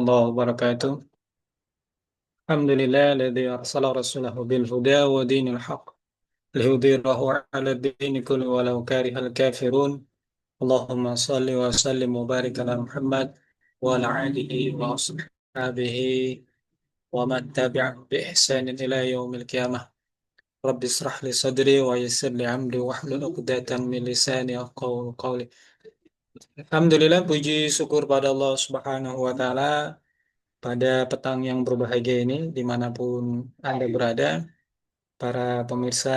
warahmatullahi wabarakatuh. Alhamdulillah alladzi arsala rasulahu bil huda wa dinil haq liyudhhirahu 'ala ad-dini kulli walau karihal kafirun. Allahumma shalli wa sallim wa barik ala Muhammad wa ala alihi wa ashabihi wa man tabi'ahum bi ihsanin ila yaumil qiyamah. Rabbi israh li sadri wa yassir li amri wahlul 'uqdatam min lisani yafqahu qawli. Alhamdulillah, puji syukur pada Allah Subhanahu wa taala pada petang yang berbahagia ini, dimanapun Anda berada, para pemirsa,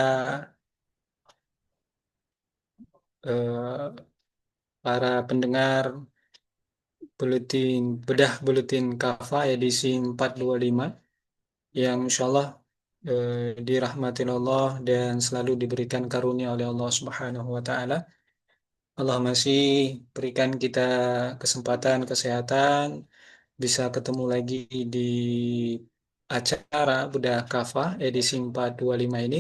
eh, para pendengar buletin Kafa edisi 425, yang insya Allah dirahmati Allah dan selalu diberikan karunia oleh Allah Subhanahu wa taala. Allah masih berikan kita kesempatan, kesehatan, bisa ketemu lagi di acara Bedah Kafa edisi 425 ini.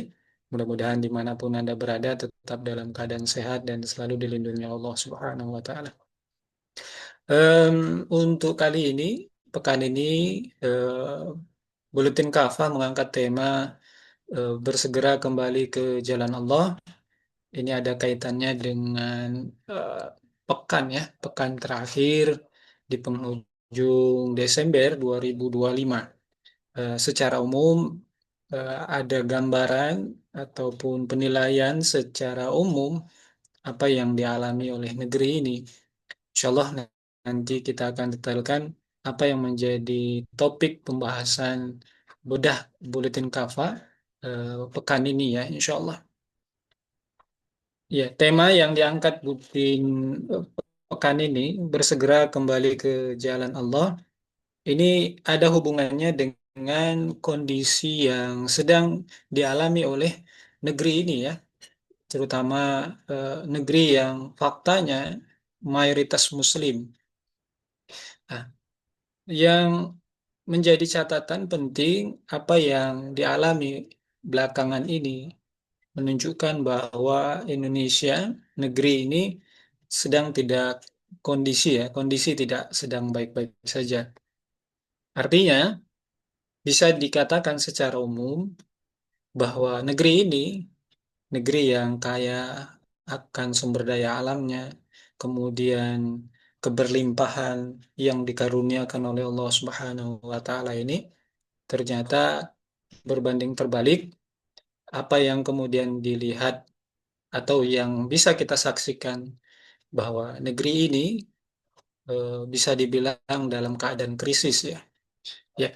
Mudah-mudahan dimanapun Anda berada tetap dalam keadaan sehat dan selalu dilindungi Allah Subhanahu wa Ta'ala. Untuk kali ini, pekan ini, Buletin Kafa mengangkat tema bersegera kembali ke jalan Allah. Ini ada kaitannya dengan eh, pekan ya, pekan terakhir di penghujung Desember 2025. Secara umum ada gambaran ataupun penilaian secara umum apa yang dialami oleh negeri ini. Insya Allah nanti kita akan detailkan apa yang menjadi topik pembahasan bedah Buletin Kafa pekan ini ya, insya Allah. Ya, tema yang diangkat Buletin eh, pekan ini bersegera kembali ke jalan Allah. Ini ada hubungannya dengan kondisi yang sedang dialami oleh negeri ini ya, terutama negeri yang faktanya mayoritas Muslim. Nah, yang menjadi catatan penting apa yang dialami belakangan ini menunjukkan bahwa Indonesia, negeri ini sedang tidak kondisi tidak sedang baik-baik saja. Artinya, bisa dikatakan secara umum bahwa negeri ini, negeri yang kaya akan sumber daya alamnya, kemudian keberlimpahan yang dikaruniakan oleh Allah Subhanahu wa taala ini ternyata berbanding terbalik apa yang kemudian dilihat atau yang bisa kita saksikan bahwa negeri ini bisa dibilang dalam keadaan krisis ya. Ya,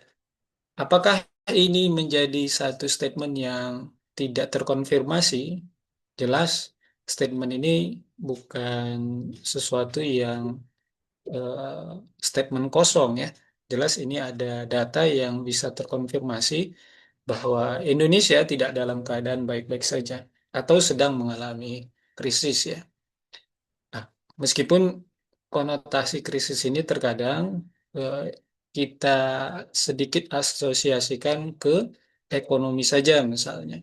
apakah ini menjadi satu statement yang tidak terkonfirmasi? Jelas, statement ini bukan sesuatu yang eh, statement kosong ya. Jelas ini ada data yang bisa terkonfirmasi bahwa Indonesia tidak dalam keadaan baik-baik saja atau sedang mengalami krisis ya. Nah, meskipun konotasi krisis ini terkadang eh, kita sedikit asosiasikan ke ekonomi saja misalnya.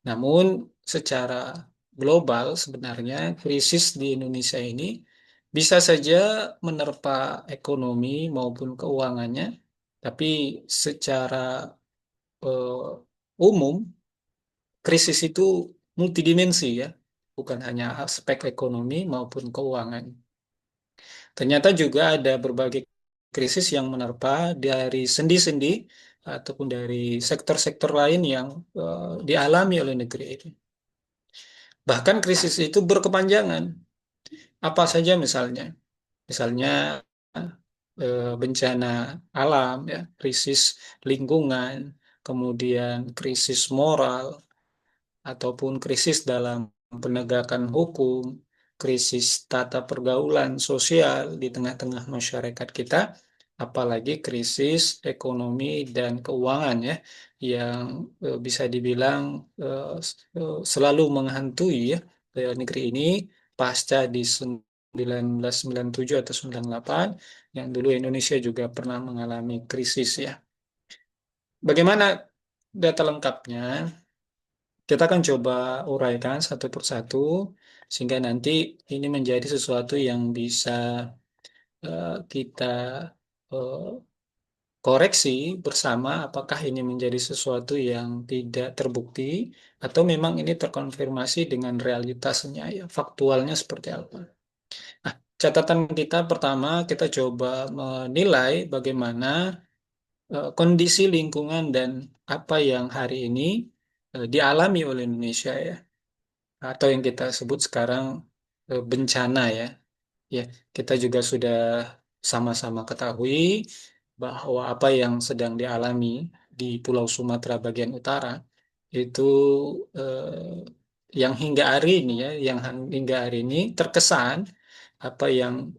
Namun secara global sebenarnya krisis di Indonesia ini bisa saja menerpa ekonomi maupun keuangannya, tapi secara umum krisis itu multidimensi ya, bukan hanya aspek ekonomi maupun keuangan. Ternyata juga ada berbagai krisis yang menerpa dari sendi-sendi ataupun dari sektor-sektor lain yang dialami oleh negeri ini. Bahkan krisis itu berkepanjangan. Apa saja misalnya? Misalnya bencana alam, ya, krisis lingkungan, kemudian krisis moral, ataupun krisis dalam penegakan hukum, krisis tata pergaulan sosial di tengah-tengah masyarakat kita, apalagi krisis ekonomi dan keuangan ya, yang bisa dibilang selalu menghantui ya negeri ini pasca di 1997 atau 98 yang dulu Indonesia juga pernah mengalami krisis ya. Bagaimana data lengkapnya? Kita akan coba uraikan satu persatu sehingga nanti ini menjadi sesuatu yang bisa kita eh, koreksi bersama apakah ini menjadi sesuatu yang tidak terbukti atau memang ini terkonfirmasi dengan realitasnya ya, faktualnya seperti apa. Nah, catatan kita pertama kita coba menilai bagaimana kondisi lingkungan dan apa yang hari ini dialami oleh Indonesia ya, atau yang kita sebut sekarang bencana ya. Ya, kita juga sudah sama-sama ketahui bahwa apa yang sedang dialami di Pulau Sumatera bagian utara itu yang hingga hari ini ya, yang hingga hari ini terkesan apa yang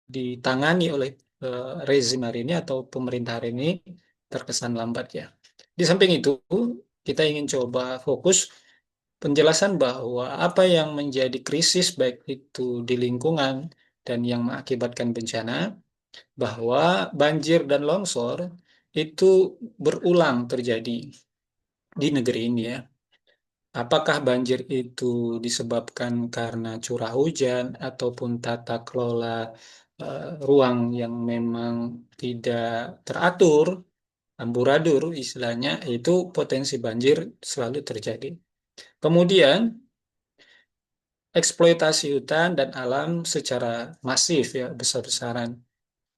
ditangani oleh rezim hari ini atau pemerintah hari ini terkesan lambat ya. Di samping itu, kita ingin coba fokus penjelasan bahwa apa yang menjadi krisis baik itu di lingkungan dan yang mengakibatkan bencana, bahwa banjir dan longsor itu berulang terjadi di negeri ini ya. Apakah banjir itu disebabkan karena curah hujan ataupun tata kelola ruang yang memang tidak teratur, amburadul istilahnya, itu potensi banjir selalu terjadi. Kemudian eksploitasi hutan dan alam secara masif ya, besar-besaran.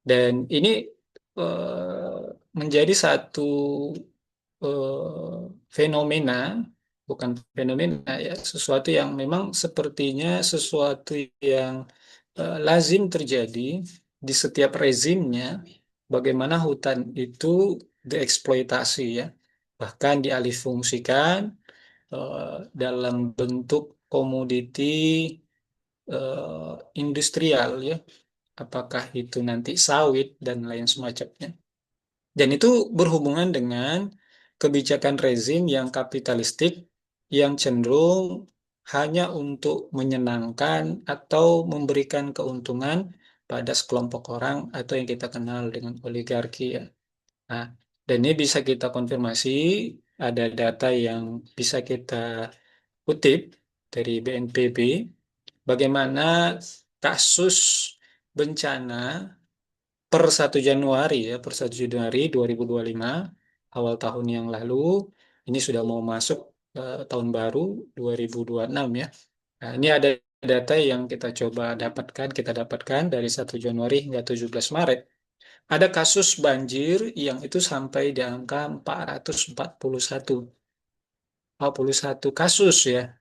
Dan ini menjadi satu fenomena, bukan fenomena ya, sesuatu yang memang sepertinya sesuatu yang lazim terjadi di setiap rezimnya, bagaimana hutan itu dieksploitasi ya, bahkan dialihfungsikan dalam bentuk komoditi industrial ya, apakah itu nanti sawit dan lain semacamnya. Dan itu berhubungan dengan kebijakan rezim yang kapitalistik yang cenderung hanya untuk menyenangkan atau memberikan keuntungan pada sekelompok orang atau yang kita kenal dengan oligarki ya. Nah, dan ini bisa kita konfirmasi, ada data yang bisa kita kutip dari BNPB, bagaimana kasus bencana per 1 Januari ya, per 1 Januari 2025, awal tahun yang lalu, ini sudah mau masuk tahun baru 2026 ya. Nah, ini ada data yang kita dapatkan dari 1 Januari hingga 17 Maret. Ada kasus banjir yang itu sampai di angka 441 kasus ya,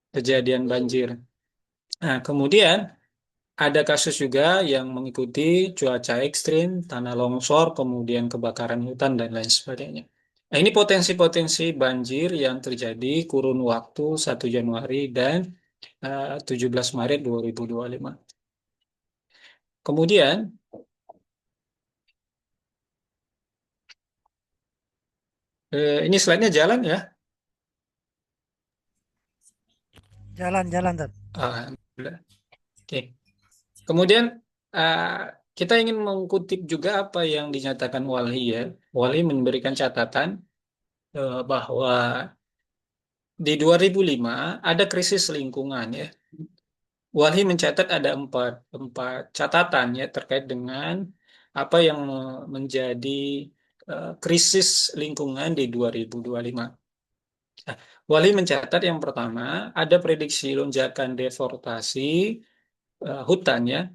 kejadian banjir. Nah, kemudian ada kasus juga yang mengikuti cuaca ekstrim, tanah longsor, kemudian kebakaran hutan, dan lain sebagainya. Nah, ini potensi-potensi banjir yang terjadi kurun waktu 1 Januari dan 17 Maret 2025. Kemudian, ini slide-nya jalan ya. Jalan-jalan Tat. Alhamdulillah. Oke. Kemudian, eh, kita ingin mengutip juga apa yang dinyatakan Walhi ya. Walhi memberikan catatan bahwa di 2005 ada krisis lingkungan ya. Walhi mencatat ada empat catatan ya terkait dengan apa yang menjadi krisis lingkungan di 2025. Nah, Walhi mencatat yang pertama ada prediksi lonjakan deforestasi hutan ya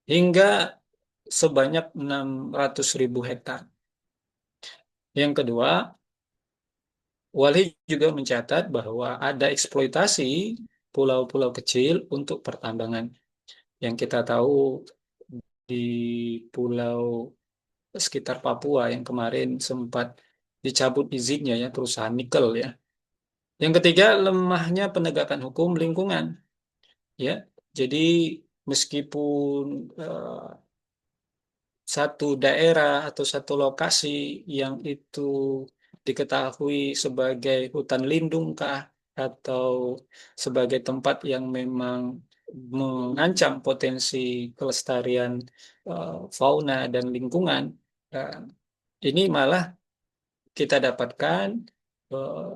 hingga sebanyak 600.000 hektar. Yang kedua, Walhi juga mencatat bahwa ada eksploitasi pulau-pulau kecil untuk pertambangan. Yang kita tahu di pulau sekitar Papua yang kemarin sempat dicabut izinnya ya perusahaan nikel ya. Yang ketiga, lemahnya penegakan hukum lingkungan ya. Jadi meskipun satu daerah atau satu lokasi yang itu diketahui sebagai hutan lindung kah atau sebagai tempat yang memang mengancam potensi kelestarian fauna dan lingkungan, eh, ini malah kita dapatkan eh,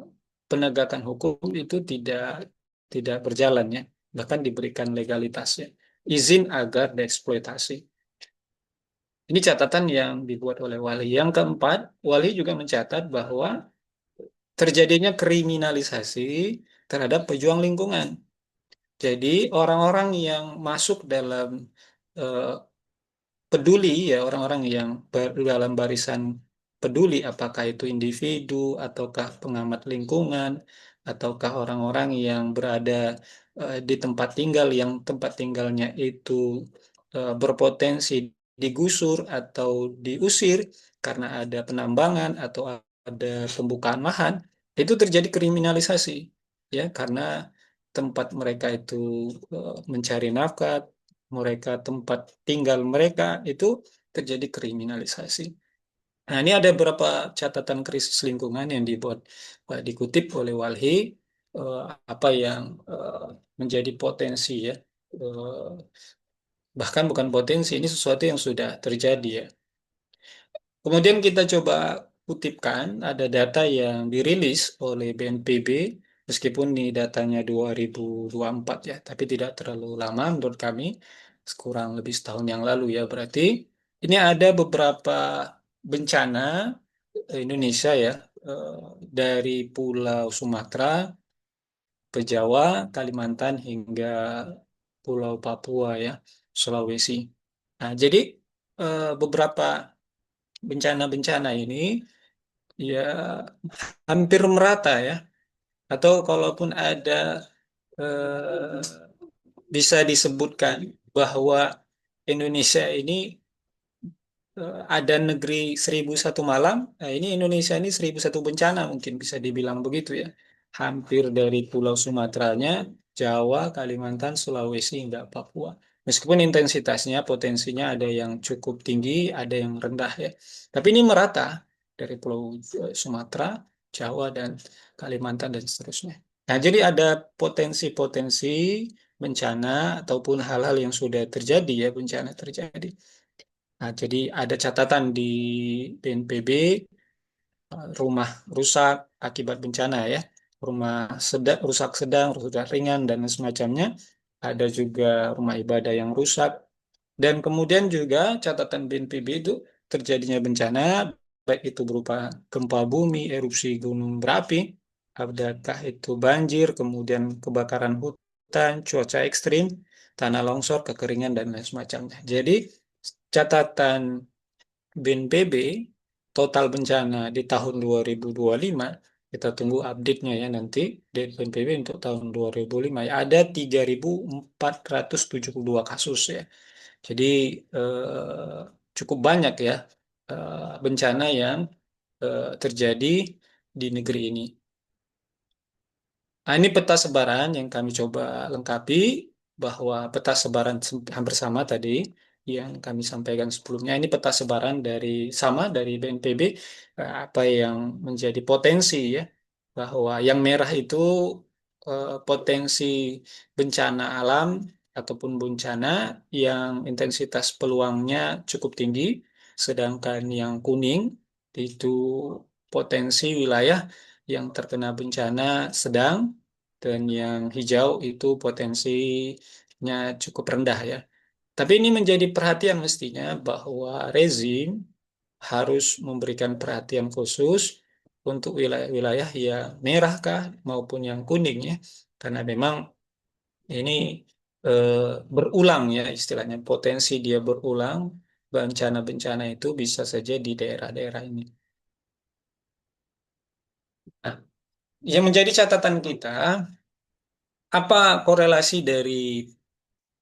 penegakan hukum itu tidak tidak berjalan ya, bahkan diberikan legalitasnya, izin agar dieksploitasi. Ini catatan yang dibuat oleh wali. Yang keempat, wali juga mencatat bahwa terjadinya kriminalisasi terhadap pejuang lingkungan. Jadi orang-orang yang masuk dalam eh, peduli ya orang-orang yang dalam barisan peduli apakah itu individu ataukah pengamat lingkungan ataukah orang-orang yang berada di tempat tinggal yang tempat tinggalnya itu berpotensi digusur atau diusir karena ada penambangan atau ada pembukaan lahan itu terjadi kriminalisasi ya karena tempat mereka itu mencari nafkah mereka tempat tinggal mereka itu terjadi kriminalisasi. Nah, ini ada beberapa catatan krisis lingkungan yang dibuat dikutip oleh Walhi eh, apa yang menjadi potensi ya. Bahkan bukan potensi, ini sesuatu yang sudah terjadi ya. Kemudian kita coba kutipkan ada data yang dirilis oleh BNPB meskipun ini datanya 2024 ya, tapi tidak terlalu lama menurut kami, kurang lebih setahun yang lalu ya berarti. Ini ada beberapa bencana Indonesia ya, eh, dari Pulau Sumatera ke Jawa, Kalimantan hingga Pulau Papua ya, Sulawesi. Nah, jadi beberapa bencana-bencana ini ya hampir merata ya. Atau kalaupun ada eh, bisa disebutkan bahwa Indonesia ini ada negeri 1001 malam. Nah, ini Indonesia ini 1001 bencana mungkin bisa dibilang begitu ya. Hampir dari Pulau Sumateranya, Jawa, Kalimantan, Sulawesi hingga Papua. Meskipun intensitasnya, potensinya ada yang cukup tinggi, ada yang rendah ya. Tapi ini merata dari Pulau Sumatera, Jawa dan Kalimantan dan seterusnya. Nah, jadi ada potensi-potensi bencana ataupun hal-hal yang sudah terjadi ya, bencana terjadi. Nah, jadi ada catatan di BNPB, rumah rusak akibat bencana ya, rumah sedang, rusak sedang, rusak ringan, dan semacamnya. Ada juga rumah ibadah yang rusak. Dan kemudian juga catatan BNPB itu terjadinya bencana, baik itu berupa gempa bumi, erupsi gunung berapi, adakah itu banjir, kemudian kebakaran hutan, cuaca ekstrim, tanah longsor, kekeringan, dan lain semacamnya. Jadi catatan BNPB total bencana di tahun 2025 kita tunggu update-nya ya nanti dari BNPB untuk tahun 2005 ya ada 3.472 kasus ya. Jadi cukup banyak ya bencana yang terjadi di negeri ini. Nah, ini peta sebaran yang kami coba lengkapi bahwa peta sebaran hampir sama tadi yang kami sampaikan sebelumnya. Ini peta sebaran dari sama dari BNPB apa yang menjadi potensi ya bahwa yang merah itu potensi bencana alam ataupun bencana yang intensitas peluangnya cukup tinggi, sedangkan yang kuning itu potensi wilayah yang terkena bencana sedang dan yang hijau itu potensinya cukup rendah ya. Tapi ini menjadi perhatian mestinya bahwa rezim harus memberikan perhatian khusus untuk wilayah-wilayah yang merah kah maupun yang kuning ya. Karena memang ini eh, berulang ya istilahnya potensi dia berulang bencana-bencana itu bisa saja di daerah-daerah ini. Nah, yang menjadi catatan kita apa korelasi dari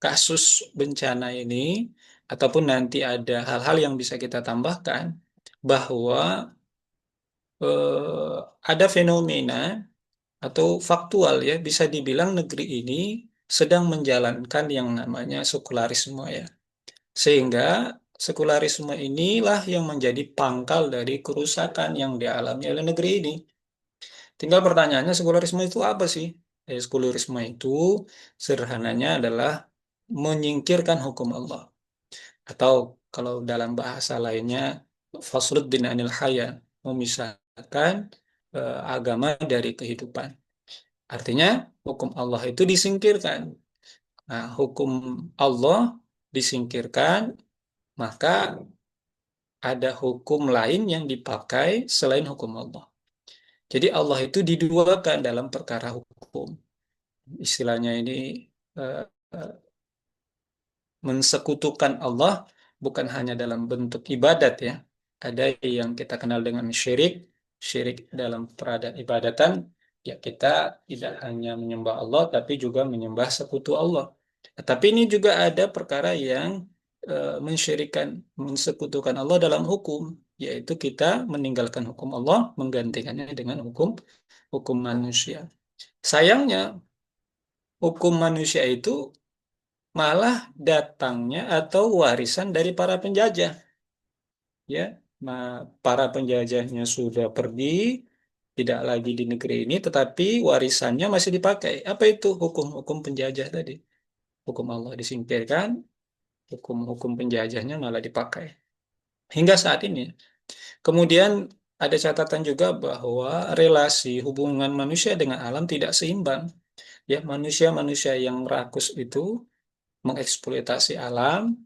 kasus bencana ini ataupun nanti ada hal-hal yang bisa kita tambahkan bahwa eh, ada fenomena atau faktual ya bisa dibilang negeri ini sedang menjalankan yang namanya sekularisme ya. Sehingga sekularisme inilah yang menjadi pangkal dari kerusakan yang dialami oleh negeri ini. Tinggal pertanyaannya sekularisme itu apa sih? Sekularisme itu sederhananya adalah menyingkirkan hukum Allah. Atau kalau dalam bahasa lainnya, fasluddin anil haya, memisahkan agama dari kehidupan. Artinya hukum Allah itu disingkirkan. Nah, hukum Allah disingkirkan, maka ada hukum lain yang dipakai selain hukum Allah. Jadi Allah itu diduakan dalam perkara hukum. Istilahnya ini eh, eh, mensekutukan Allah bukan hanya dalam bentuk ibadat ya. Ada yang kita kenal dengan syirik, syirik dalam peribadatan, ya kita tidak hanya menyembah Allah tapi juga menyembah sekutu Allah. Tapi ini juga ada perkara yang mensyirikan, mensekutukan Allah dalam hukum, yaitu kita meninggalkan hukum Allah, menggantikannya dengan hukum hukum manusia. Sayangnya hukum manusia itu malah datangnya atau warisan dari para penjajah, ya. Para penjajahnya sudah pergi, tidak lagi di negeri ini, tetapi warisannya masih dipakai. Apa itu hukum-hukum penjajah tadi? Hukum Allah disingkirkan, hukum-hukum penjajahnya malah dipakai hingga saat ini. Kemudian ada catatan juga bahwa relasi hubungan manusia dengan alam tidak seimbang. Ya, manusia-manusia yang rakus itu mengeksploitasi alam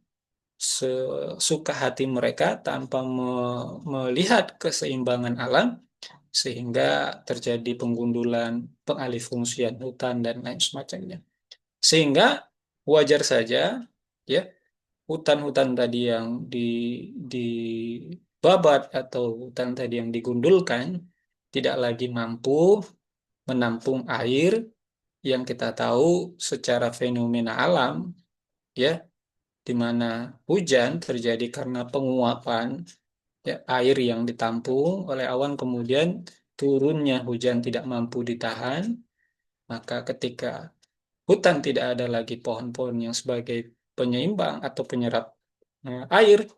sesuka hati mereka tanpa melihat keseimbangan alam, sehingga terjadi penggundulan, pengalihfungsian hutan dan lain semacamnya. Sehingga wajar saja ya hutan-hutan tadi yang dibabat atau hutan tadi yang digundulkan tidak lagi mampu menampung air yang kita tahu secara fenomena alam, ya, di mana hujan terjadi karena penguapan, ya, air yang ditampung oleh awan, kemudian turunnya hujan tidak mampu ditahan, maka ketika hutan tidak ada lagi pohon-pohon yang sebagai penyeimbang atau penyerap air,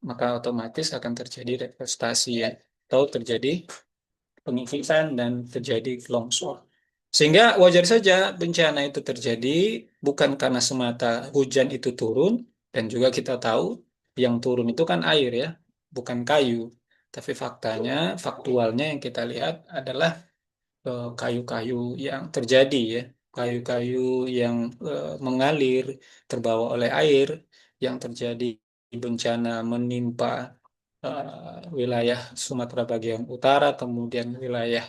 maka otomatis akan terjadi deforestasi ya, atau terjadi pengikisan dan terjadi longsor. Sehingga wajar saja bencana itu terjadi bukan karena semata hujan itu turun, dan juga kita tahu yang turun itu kan air ya, bukan kayu. Tapi faktanya, faktualnya yang kita lihat adalah kayu-kayu yang terjadi ya, kayu-kayu yang mengalir terbawa oleh air, yang terjadi bencana menimpa wilayah Sumatera bagian utara, kemudian wilayah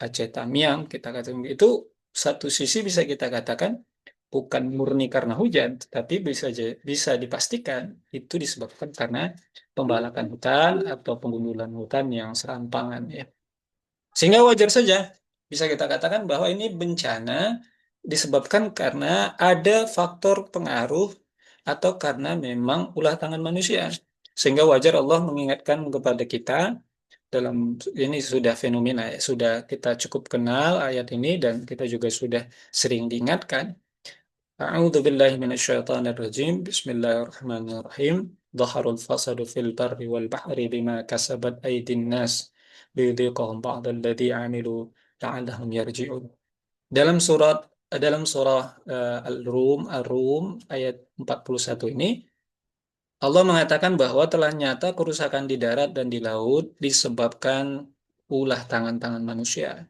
Aceh Tamiang, kita katakan itu satu sisi bisa kita katakan bukan murni karena hujan, tapi bisa dipastikan itu disebabkan karena pembalakan hutan atau penggundulan hutan yang serampangan ya. Sehingga wajar saja bisa kita katakan bahwa ini bencana disebabkan karena ada faktor pengaruh atau karena memang ulah tangan manusia. Sehingga wajar Allah mengingatkan kepada kita dalam ini sudah fenomena ya, sudah kita cukup kenal ayat ini dan kita juga sudah sering diingatkan. A'udzu billahi minasyaitonir rajim. Bismillahirrahmanirrahim. Dhaharul fasadu fil barri wal bahri bima kasabat aydin nas liyudhiqahum ba'dalladzi 'amilu la'allahum yarji'un. Dalam surat dalam surah Al-Rum ayat 41 ini Allah mengatakan bahwa telah nyata kerusakan di darat dan di laut disebabkan ulah tangan-tangan manusia.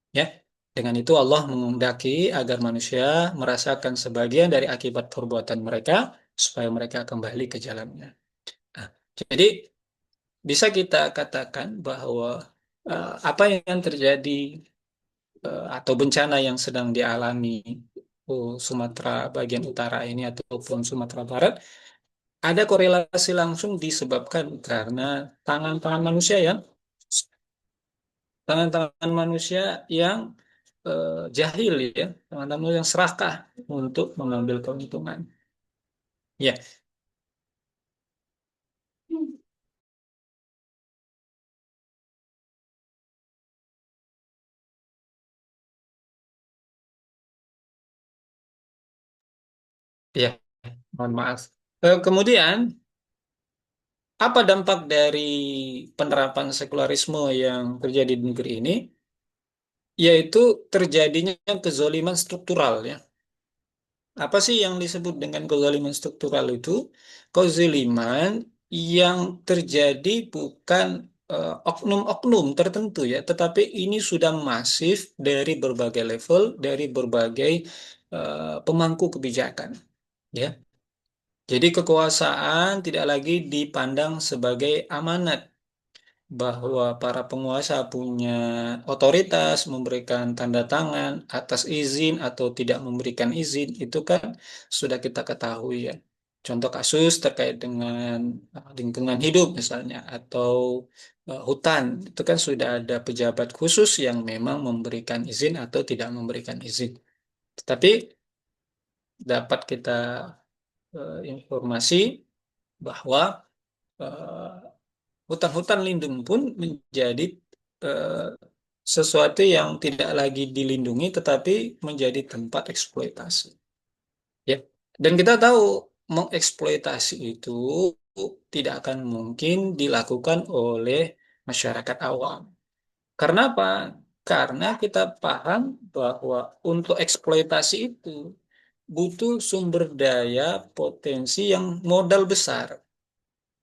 Ya, dengan itu Allah menghendaki agar manusia merasakan sebagian dari akibat perbuatan mereka supaya mereka kembali ke jalannya. Nah, jadi bisa kita katakan bahwa apa yang terjadi atau bencana yang sedang dialami Sumatera bagian utara ini ataupun Sumatera Barat ada korelasi langsung disebabkan karena tangan-tangan manusia yang tangan-tangan manusia yang jahil ya, tangan-tangan manusia yang serakah untuk mengambil keuntungan. Ya, ya, mohon maaf. Kemudian apa dampak dari penerapan sekularisme yang terjadi di negeri ini? Yaitu terjadinya kezoliman struktural ya. Apa sih yang disebut dengan kezaliman struktural itu? Kezaliman yang terjadi bukan oknum-oknum tertentu ya, tetapi ini sudah masif dari berbagai level, dari berbagai pemangku kebijakan, ya. Jadi kekuasaan tidak lagi dipandang sebagai amanat, bahwa para penguasa punya otoritas memberikan tanda tangan atas izin atau tidak memberikan izin, itu kan sudah kita ketahui ya. Contoh kasus terkait dengan lingkungan hidup misalnya, atau hutan, itu kan sudah ada pejabat khusus yang memang memberikan izin atau tidak memberikan izin. Tetapi dapat kita informasi bahwa eh, hutan-hutan lindung pun menjadi eh, sesuatu yang tidak lagi dilindungi tetapi menjadi tempat eksploitasi. Ya. Dan kita tahu mengeksploitasi itu tidak akan mungkin dilakukan oleh masyarakat awam. Karena apa? Karena kita paham bahwa untuk eksploitasi itu butuh sumber daya potensi yang modal besar,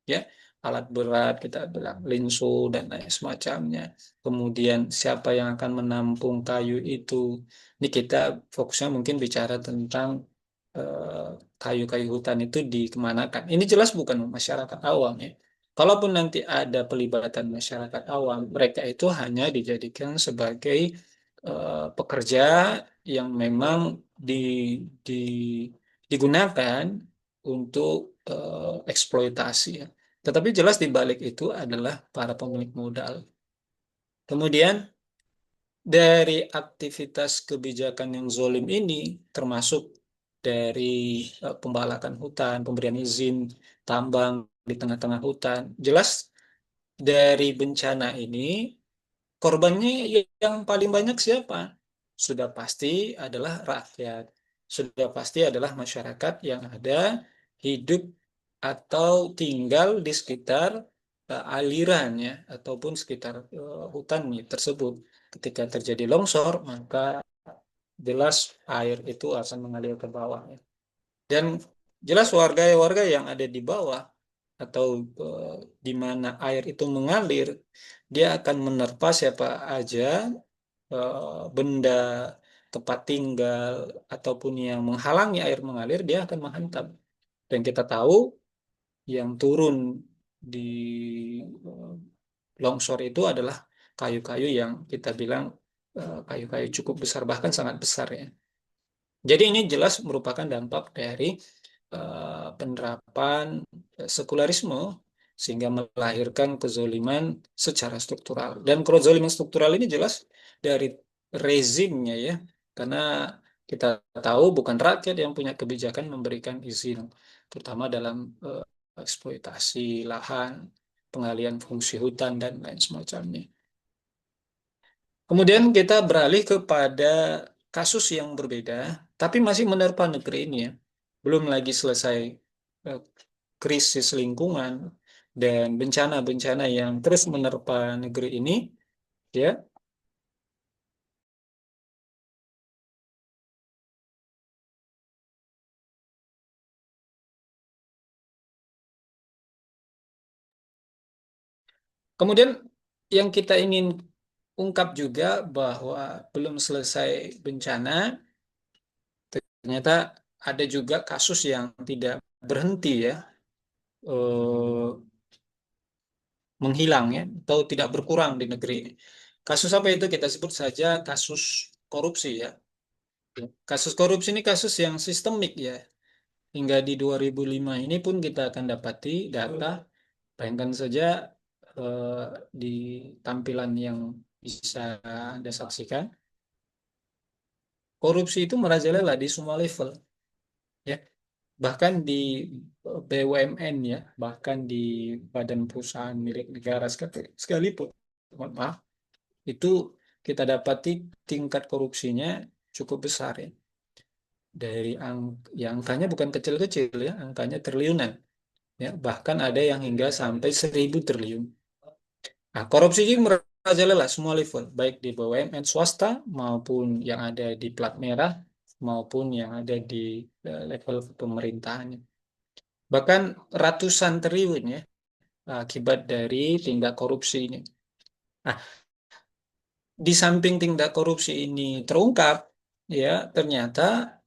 ya, alat berat kita bilang linsu dan lain semacamnya. Kemudian siapa yang akan menampung kayu itu? Ini kita fokusnya mungkin bicara tentang eh, kayu-kayu hutan itu dikemanakan. Ini jelas bukan masyarakat awam ya. Kalaupun nanti ada pelibatan masyarakat awam, mereka itu hanya dijadikan sebagai pekerja yang memang di, di, digunakan untuk eksploitasi ya. Tetapi jelas di balik itu adalah para pemilik modal. Kemudian dari aktivitas kebijakan yang zolim ini, termasuk dari pembalakan hutan, pemberian izin tambang di tengah-tengah hutan, jelas dari bencana ini korbannya yang paling banyak siapa? Sudah pasti adalah rakyat. Sudah pasti adalah masyarakat yang ada hidup atau tinggal di sekitar alirannya ataupun sekitar hutan tersebut. Ketika terjadi longsor, maka jelas air itu akan mengalir ke bawah. Dan jelas warga-warga yang ada di bawah atau di mana air itu mengalir, dia akan menerpa siapa aja benda, tempat tinggal, ataupun yang menghalangi air mengalir, dia akan menghantam. Dan kita tahu yang turun di eh, longsor itu adalah kayu-kayu yang kita bilang kayu-kayu cukup besar, bahkan sangat besar ya. Jadi ini jelas merupakan dampak dari penerapan sekularisme sehingga melahirkan kezoliman secara struktural. Dan kezoliman struktural ini jelas dari rezimnya ya, karena kita tahu bukan rakyat yang punya kebijakan memberikan izin, terutama dalam eksploitasi lahan, pengalihan fungsi hutan dan lain semacamnya. Kemudian kita beralih kepada kasus yang berbeda, tapi masih menerpa negeri ini ya. Belum lagi selesai eh, krisis lingkungan dan bencana-bencana yang terus menerpa negeri ini, ya. Kemudian yang kita ingin ungkap juga bahwa belum selesai bencana, ternyata ada juga kasus yang tidak berhenti ya, eh, menghilang ya, atau tidak berkurang di negeri ini. Kasus apa itu? Kita sebut saja kasus korupsi ya. Kasus korupsi ini kasus yang sistemik ya. Hingga di 2005 ini pun kita akan dapati data, bayangkan saja eh, di tampilan yang bisa Anda saksikan, korupsi itu merajalela di semua level ya. Bahkan di BUMN ya, bahkan di badan perusahaan milik negara sekalipun, mohon maaf, itu kita dapati tingkat korupsinya cukup besar ya. Dari ya angkanya bukan kecil-kecil ya, angkanya triliunan ya, bahkan ada yang hingga sampai 1.000 triliun. Nah, korupsi ini merajalela semua level, baik di BUMN swasta maupun yang ada di plat merah maupun yang ada di level pemerintahan. Bahkan ratusan triliun ya akibat dari tindak korupsi ini. Nah, di samping tindak korupsi ini terungkap, ya ternyata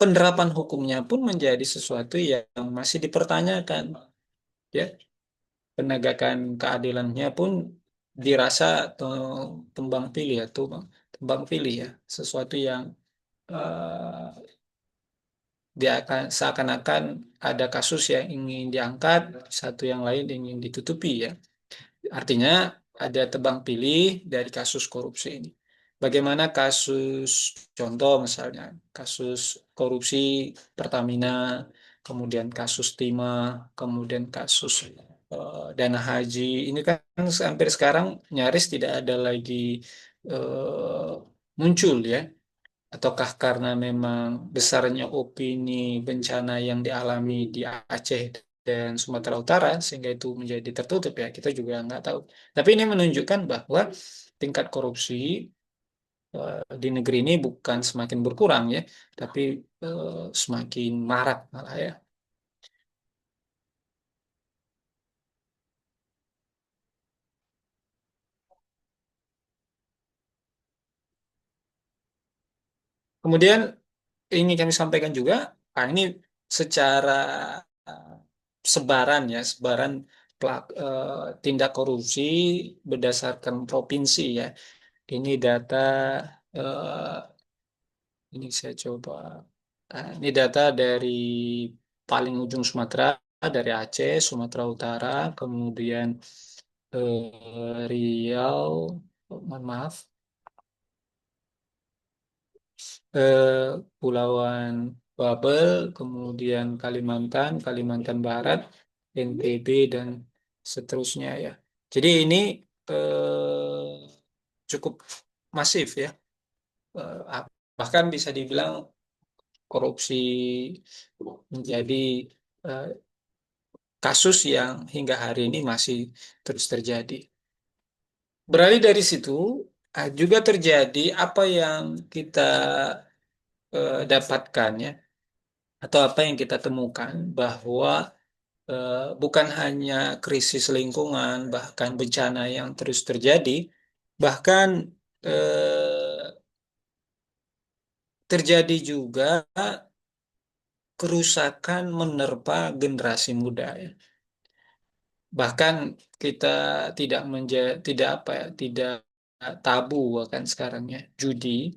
penerapan hukumnya pun menjadi sesuatu yang masih dipertanyakan, ya. Penegakan keadilannya pun dirasa tumbang pilih ya, tumbang pilih ya, sesuatu yang dia akan seakan-akan ada kasus yang ingin diangkat, satu yang lain ingin ditutupi ya. Artinya ada tebang pilih dari kasus korupsi ini. Bagaimana kasus contoh misalnya kasus korupsi Pertamina, kemudian kasus Timah, kemudian kasus dana haji. Ini kan hampir sekarang nyaris tidak ada lagi muncul ya. Ataukah karena memang besarnya opini bencana yang dialami di Aceh dan Sumatera Utara sehingga itu menjadi tertutup ya kita juga nggak tahu. Tapi ini menunjukkan bahwa tingkat korupsi di negeri ini bukan semakin berkurang ya, tapi semakin marak malah ya. Kemudian ini kami sampaikan juga, ini secara eh, sebaran ya, sebaran tindak korupsi berdasarkan provinsi ya. Ini data ini saya coba. Ini data dari paling ujung Sumatera, dari Aceh, Sumatera Utara, kemudian Riau, mohon maaf, Pulauan Babel, kemudian Kalimantan, Kalimantan Barat, NTB dan seterusnya ya. Jadi ini cukup masif ya. Bahkan bisa dibilang korupsi menjadi eh, kasus yang hingga hari ini masih terus terjadi. Beralih dari situ, juga terjadi apa yang kita dapatkan ya, atau apa yang kita temukan bahwa bukan hanya krisis lingkungan, bahkan bencana yang terus terjadi, bahkan terjadi juga kerusakan menerpa generasi muda ya. Bahkan kita tidak apa ya, tidak tabu kan sekarang ya, judi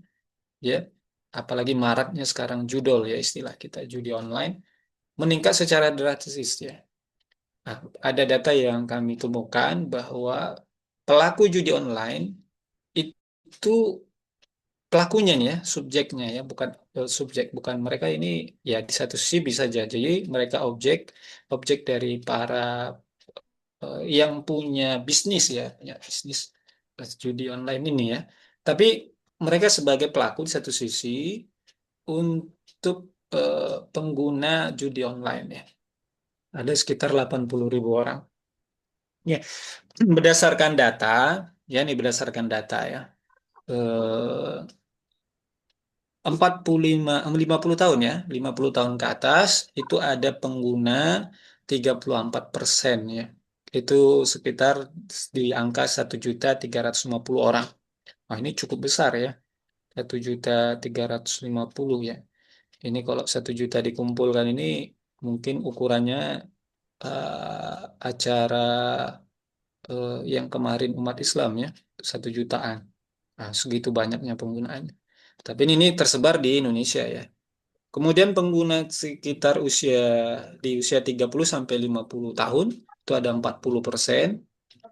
ya, apalagi maraknya sekarang judol ya istilah kita, judi online meningkat secara drastis ya. Nah, ada data yang kami temukan bahwa pelaku judi online itu pelakunya nih ya, subjeknya ya, bukan subjek, bukan mereka ini ya di satu sisi bisa jadi mereka objek objek dari para yang punya bisnis ya, punya bisnis judi online ini ya. Tapi mereka sebagai pelaku di satu sisi untuk pengguna judi online ya. Ada sekitar 80.000 orang. Ya, berdasarkan data, ya ini berdasarkan data ya. 50 tahun ya, 50 tahun ke atas itu ada pengguna 34% ya. Itu sekitar di angka 1.350.000 orang. Wah, ini cukup besar ya. 1.350.000 ya. Ini kalau 1 juta dikumpulkan ini mungkin ukurannya acara yang kemarin umat Islam ya, 1 jutaan. Nah, segitu banyaknya penggunaannya. Tapi ini tersebar di Indonesia ya. Kemudian pengguna sekitar di usia 30 sampai 50 tahun itu ada 40%.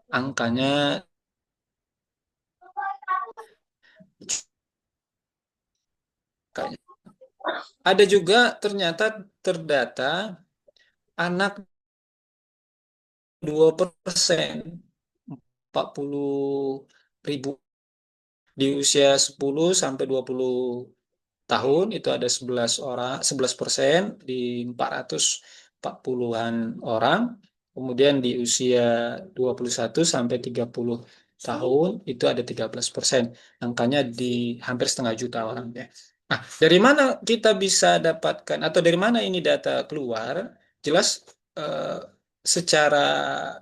Angkanya kayaknya. Ada juga ternyata terdata anak 2%, 40.000 di usia 10 sampai 20 tahun itu ada 11 orang, 11% di 440-an orang. Kemudian di usia 21 sampai 30 tahun itu ada 13%. Angkanya di hampir setengah juta orang ya. Nah, dari mana kita bisa dapatkan atau dari mana ini data keluar? Jelas eh, secara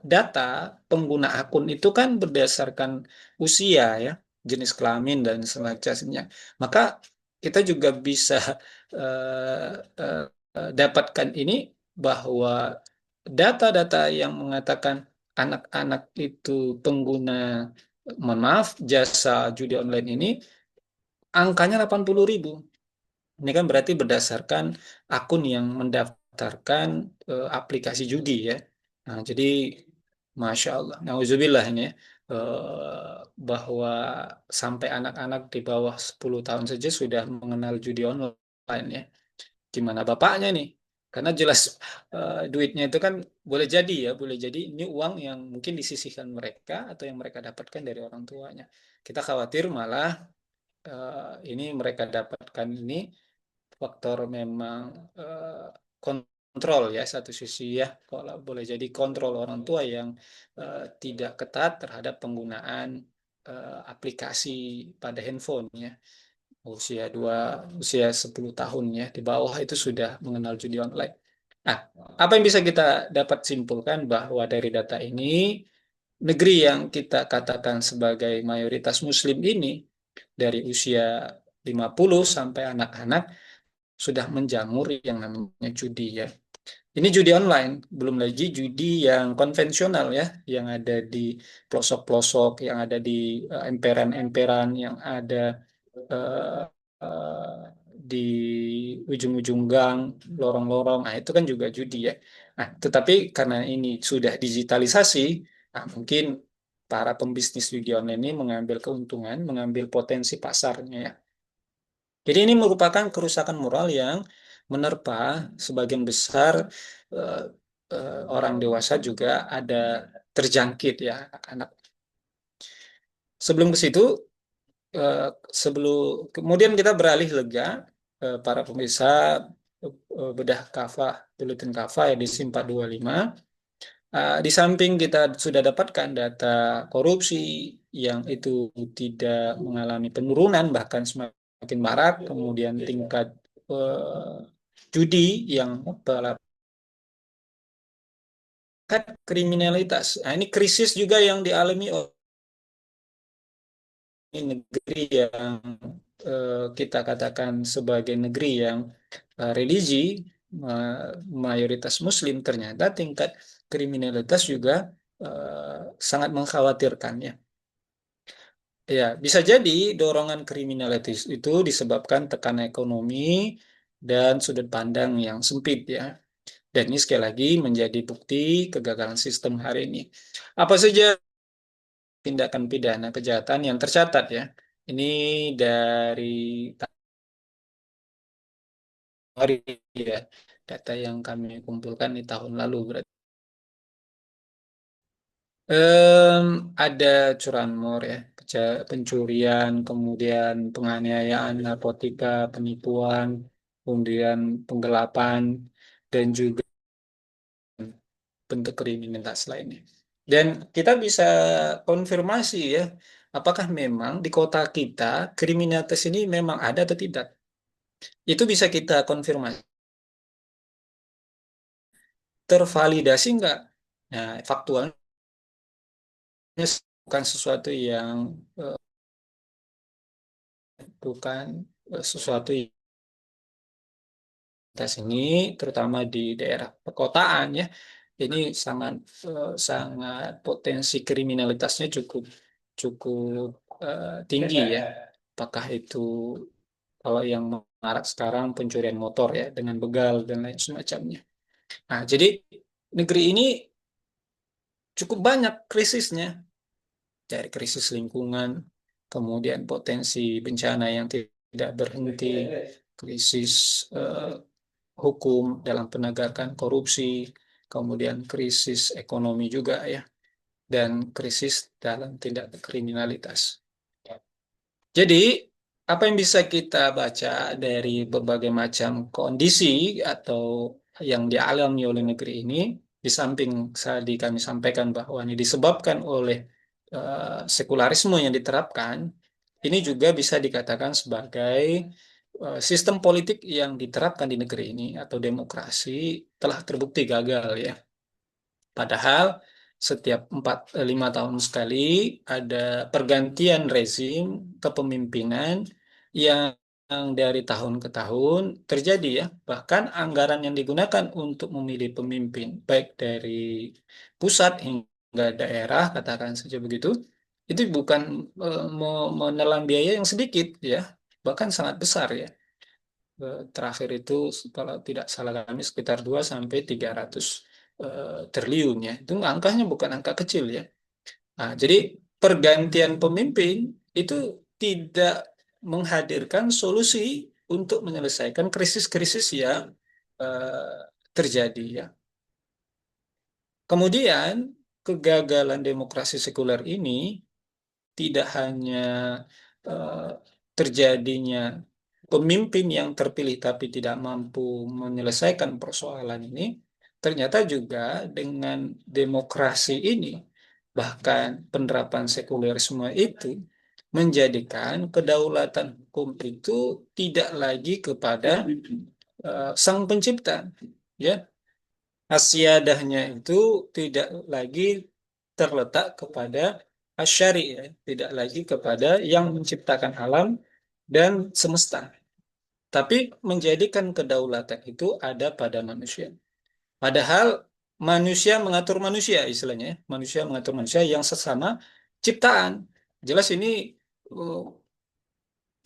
data pengguna akun itu kan berdasarkan usia ya, jenis kelamin dan semacamnya. Maka kita juga bisa dapatkan ini bahwa data-data yang mengatakan anak-anak itu pengguna, mohon maaf, jasa judi online ini angkanya 80.000. Ini kan berarti berdasarkan akun yang mendaftarkan aplikasi judi ya. Nah, jadi Masya Allah, nauzubillah ini ya, bahwa sampai anak-anak di bawah 10 tahun saja sudah mengenal judi online ya. Gimana bapaknya nih? Karena jelas duitnya itu kan boleh jadi ya, boleh jadi ini uang yang mungkin disisihkan mereka atau yang mereka dapatkan dari orang tuanya. Kita khawatir malah ini mereka dapatkan ini faktor memang kontrol ya satu sisi ya, kalau boleh jadi kontrol orang tua yang tidak ketat terhadap penggunaan aplikasi pada handphone ya. Usia 10 tahun ya di bawah itu sudah mengenal judi online. Nah, apa yang bisa kita dapat simpulkan bahwa dari data ini negeri yang kita katakan sebagai mayoritas muslim ini dari usia 50 sampai anak-anak sudah menjamur yang namanya judi ya. Ini judi online, belum lagi judi yang konvensional ya, yang ada di pelosok-pelosok, yang ada di emperan-emperan, yang ada eh, eh, di ujung-ujung gang, lorong-lorong. Nah, itu kan juga judi ya. Nah, tetapi karena ini sudah digitalisasi, nah, mungkin para pembisnis judi online ini mengambil keuntungan, mengambil potensi pasarnya ya. Jadi ini merupakan kerusakan moral yang menerpa sebagian besar eh, orang dewasa juga ada terjangkit ya anak-anak. Sebelum ke situ, eh, sebelum kemudian kita beralih lega para pemirsa bedah kafah, buletin kafah yang di SIM 425. Di samping kita sudah dapatkan data korupsi yang itu tidak mengalami penurunan bahkan semakin marak, kemudian tingkat eh, judi yang kriminalitas. Nah, ini krisis juga yang dialami oleh negeri yang kita katakan sebagai negeri yang religi mayoritas Muslim, ternyata tingkat kriminalitas juga sangat mengkhawatirkan ya. Ya, bisa jadi dorongan kriminalitas itu disebabkan tekanan ekonomi dan sudut pandang yang sempit ya. Dan ini sekali lagi menjadi bukti kegagalan sistem hari ini. Apa saja tindakan pidana kejahatan yang tercatat ya? Ini dari hari ya, data yang kami kumpulkan di tahun lalu berarti. Em, ada curanmor ya, pencurian, kemudian penganiayaan, narkotika, penipuan, kemudian penggelapan, dan juga bentuk kriminalitas lainnya. Dan kita bisa konfirmasi ya, apakah memang di kota kita kriminalitas ini memang ada atau tidak. Itu bisa kita konfirmasi. Tervalidasi enggak? Nah, faktualnya bukan sesuatu yang bukan sesuatu yang kita sini, terutama di daerah perkotaan ya, ini sangat sangat potensi kriminalitasnya cukup cukup tinggi ya. Apakah itu kalau yang marak sekarang pencurian motor ya dengan begal dan lain semacamnya. Nah, jadi negeri ini cukup banyak krisisnya, dari krisis lingkungan, kemudian potensi bencana yang tidak berhenti, krisis hukum dalam penegakan korupsi, kemudian krisis ekonomi juga ya, dan krisis dalam tindak kriminalitas. Jadi, apa yang bisa kita baca dari berbagai macam kondisi atau yang dialami oleh negeri ini, di samping tadi kami sampaikan bahwa ini disebabkan oleh sekularisme yang diterapkan, ini juga bisa dikatakan sebagai sistem politik yang diterapkan di negeri ini atau demokrasi telah terbukti gagal ya. Padahal setiap 5 tahun sekali ada pergantian rezim kepemimpinan yang dari tahun ke tahun terjadi ya. Bahkan anggaran yang digunakan untuk memilih pemimpin, baik dari pusat hingga daerah, katakan saja begitu, itu bukan menelan biaya yang sedikit ya, bahkan sangat besar ya. Terakhir itu kalau tidak salah kami sekitar 2 sampai 300 triliun ya. Itu angkanya bukan angka kecil ya. Nah, jadi pergantian pemimpin itu tidak menghadirkan solusi untuk menyelesaikan krisis-krisis yang eh, terjadi ya. Kemudian kegagalan demokrasi sekuler ini tidak hanya eh, terjadinya pemimpin yang terpilih tapi tidak mampu menyelesaikan persoalan ini, ternyata juga dengan demokrasi ini, bahkan penerapan sekulerisme itu menjadikan kedaulatan hukum itu tidak lagi kepada sang pencipta, ya. Asyadahnya itu tidak lagi terletak kepada asyari, ya. Tidak lagi kepada yang menciptakan alam dan semesta. Tapi menjadikan kedaulatan itu ada pada manusia. Padahal manusia mengatur manusia istilahnya, ya. Manusia mengatur manusia yang sesama ciptaan. Jelas ini uh,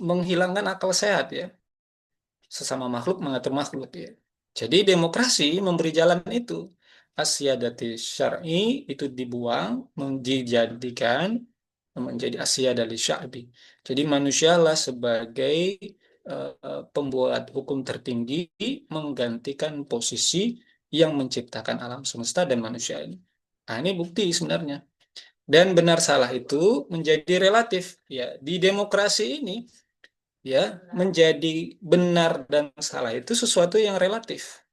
menghilangkan akal sehat ya. Sesama makhluk mengatur makhluk ya. Jadi demokrasi memberi jalan itu. Asyadati syar'i itu dibuang, dijadikan menjadi asyadali sya'bi. Jadi manusialah sebagai pembuat hukum tertinggi menggantikan posisi yang menciptakan alam semesta dan manusia ini. Nah, ini bukti sebenarnya. Dan benar salah itu menjadi relatif. Ya, di demokrasi ini ya menjadi benar dan salah itu sesuatu yang relatif.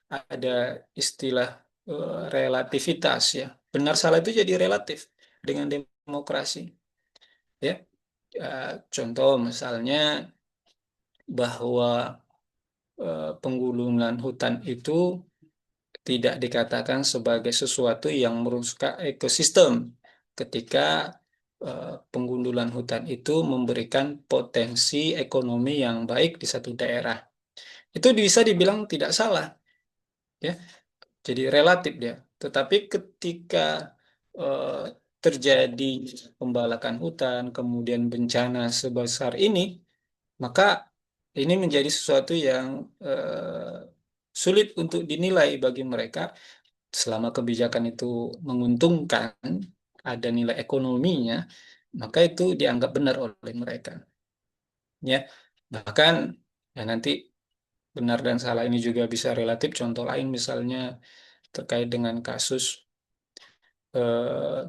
Ada istilah relativitas ya. Benar salah itu jadi relatif dengan demokrasi ya. Contoh misalnya bahwa penggulungan hutan itu tidak dikatakan sebagai sesuatu yang merusak ekosistem ketika penggundulan hutan itu memberikan potensi ekonomi yang baik di satu daerah. Itu bisa dibilang tidak salah, ya. Jadi relatif dia. Tetapi ketika eh, terjadi pembalakan hutan, kemudian bencana sebesar ini, maka ini menjadi sesuatu yang sulit untuk dinilai bagi mereka selama kebijakan itu menguntungkan, ada nilai ekonominya, maka itu dianggap benar oleh mereka. Ya, bahkan ya nanti benar dan salah ini juga bisa relatif. Contoh lain misalnya terkait dengan kasus eh,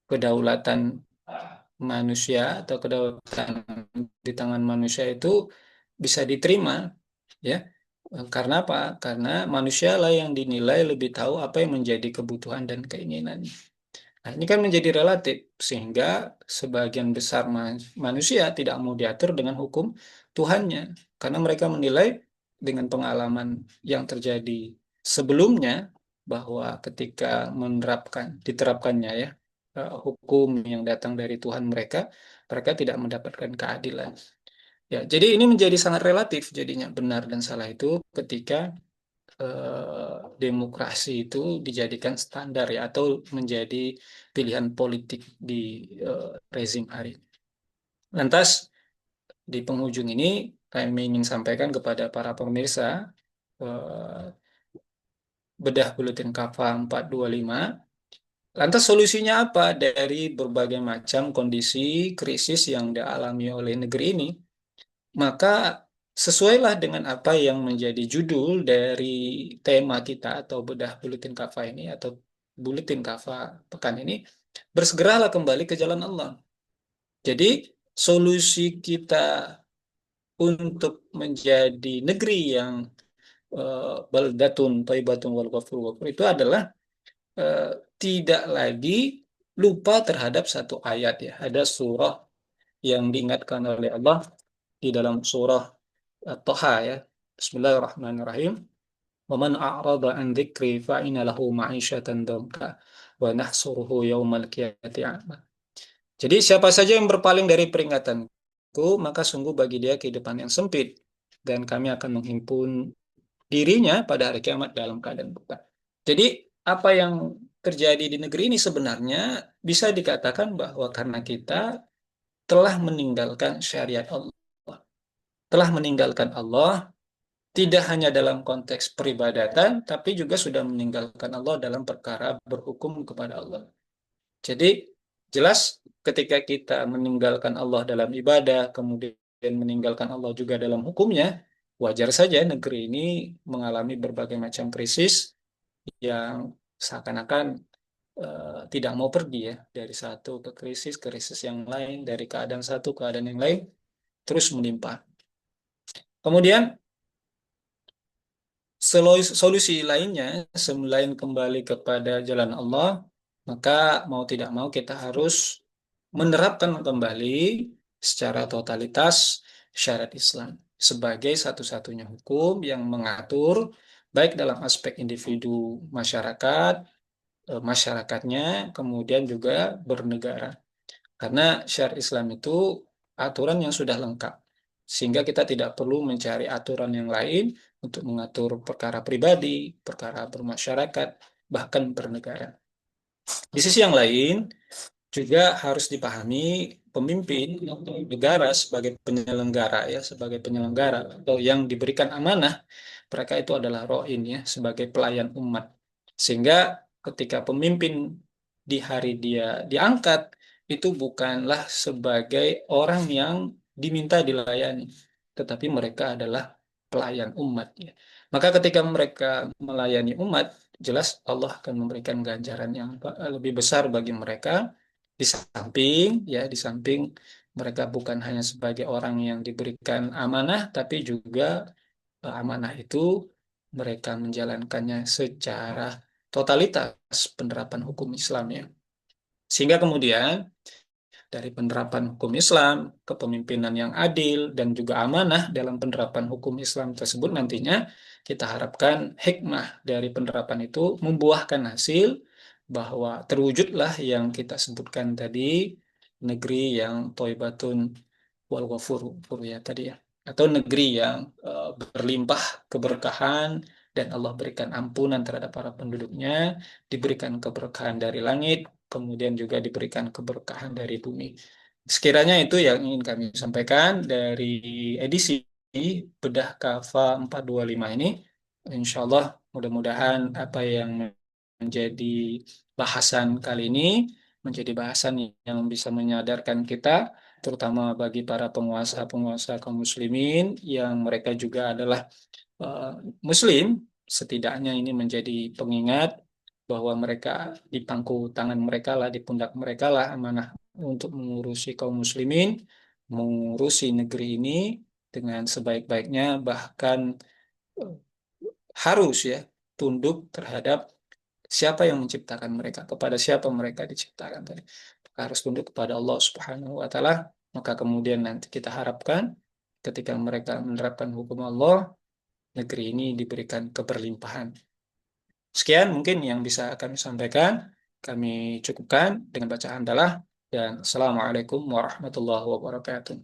kedaulatan manusia atau kedaulatan di tangan manusia itu bisa diterima, ya. Karena apa? Karena manusialah yang dinilai lebih tahu apa yang menjadi kebutuhan dan keinginan. Nah, ini kan menjadi relatif, sehingga sebagian besar manusia tidak mau diatur dengan hukum Tuhannya, karena mereka menilai dengan pengalaman yang terjadi sebelumnya bahwa ketika diterapkannya ya hukum yang datang dari Tuhan mereka, mereka tidak mendapatkan keadilan. Ya, jadi ini menjadi sangat relatif jadinya benar dan salah itu ketika demokrasi itu dijadikan standar ya atau menjadi pilihan politik di rezim hari ini. Lantas di penghujung ini kami ingin sampaikan kepada para pemirsa eh, bedah buletin Kafah 425. Lantas solusinya apa dari berbagai macam kondisi krisis yang dialami oleh negeri ini? Maka sesuailah dengan apa yang menjadi judul dari tema kita atau bedah buletin kafah ini atau buletin kafah pekan ini, bersegeralah kembali ke jalan Allah. Jadi solusi kita untuk menjadi negeri yang baldatun thayyibatun wal ghafur ghafur itu adalah eh, tidak lagi lupa terhadap satu ayat ya. Ada surah yang diingatkan oleh Allah di dalam surah Toha ya. Bismillahirrahmanirrahim. Wa man a'rada an dzikri fa inna lahu ma'isyatan dhanka wa nahsuruhu yaumal qiyamati a'ma. Jadi siapa saja yang berpaling dari peringatan, maka sungguh bagi dia kehidupan yang sempit. Dan kami akan menghimpun dirinya pada hari kiamat dalam keadaan buta. Jadi, apa yang terjadi di negeri ini sebenarnya bisa dikatakan bahwa karena kita telah meninggalkan syariat Allah. Telah meninggalkan Allah tidak hanya dalam konteks peribadatan, tapi juga sudah meninggalkan Allah dalam perkara berhukum kepada Allah. Jadi jelas ketika kita meninggalkan Allah dalam ibadah, kemudian meninggalkan Allah juga dalam hukumnya, wajar saja negeri ini mengalami berbagai macam krisis yang seakan-akan tidak mau pergi ya dari satu ke krisis yang lain, dari keadaan satu ke keadaan yang lain terus menimpa. Kemudian solusi lainnya selain kembali kepada jalan Allah, maka mau tidak mau kita harus menerapkan kembali secara totalitas syariat Islam sebagai satu-satunya hukum yang mengatur baik dalam aspek individu masyarakat, masyarakatnya, kemudian juga bernegara. Karena syariat Islam itu aturan yang sudah lengkap. Sehingga kita tidak perlu mencari aturan yang lain untuk mengatur perkara pribadi, perkara bermasyarakat, bahkan bernegara. Di sisi yang lain, juga harus dipahami pemimpin negara sebagai penyelenggara ya, sebagai penyelenggara atau yang diberikan amanah, mereka itu adalah roin ya, sebagai pelayan umat. Sehingga ketika pemimpin di hari dia diangkat, itu bukanlah sebagai orang yang diminta dilayani, tetapi mereka adalah pelayan umat ya. Maka ketika mereka melayani umat, jelas Allah akan memberikan ganjaran yang lebih besar bagi mereka di samping mereka bukan hanya sebagai orang yang diberikan amanah, tapi juga amanah itu mereka menjalankannya secara totalitas penerapan hukum Islam ya. Sehingga kemudian dari penerapan hukum Islam, kepemimpinan yang adil, dan juga amanah dalam penerapan hukum Islam tersebut nantinya kita harapkan hikmah dari penerapan itu membuahkan hasil bahwa terwujudlah yang kita sebutkan tadi, negeri yang toibatun wal ghafuru ya tadi ya, atau negeri yang berlimpah keberkahan dan Allah berikan ampunan terhadap para penduduknya, diberikan keberkahan dari langit, kemudian juga diberikan keberkahan dari bumi. Sekiranya itu yang ingin kami sampaikan dari edisi Bedah Kafa 425 ini. Insya Allah mudah-mudahan apa yang menjadi bahasan kali ini menjadi bahasan yang bisa menyadarkan kita, terutama bagi para penguasa-penguasa kaum muslimin yang mereka juga adalah eh, muslim, setidaknya ini menjadi pengingat bahwa mereka di pangku tangan mereka lah, di pundak mereka lah amanah untuk mengurusi kaum muslimin, mengurusi negeri ini dengan sebaik-baiknya, bahkan eh, harus ya tunduk terhadap siapa yang menciptakan mereka, kepada siapa mereka diciptakan tadi. Maka harus tunduk kepada Allah Subhanahu wa taala, maka kemudian nanti kita harapkan ketika mereka menerapkan hukum Allah, negeri ini diberikan keberlimpahan. Sekian mungkin yang bisa kami sampaikan. Kami cukupkan dengan bacaan dalah dan Assalamualaikum warahmatullahi wabarakatuh.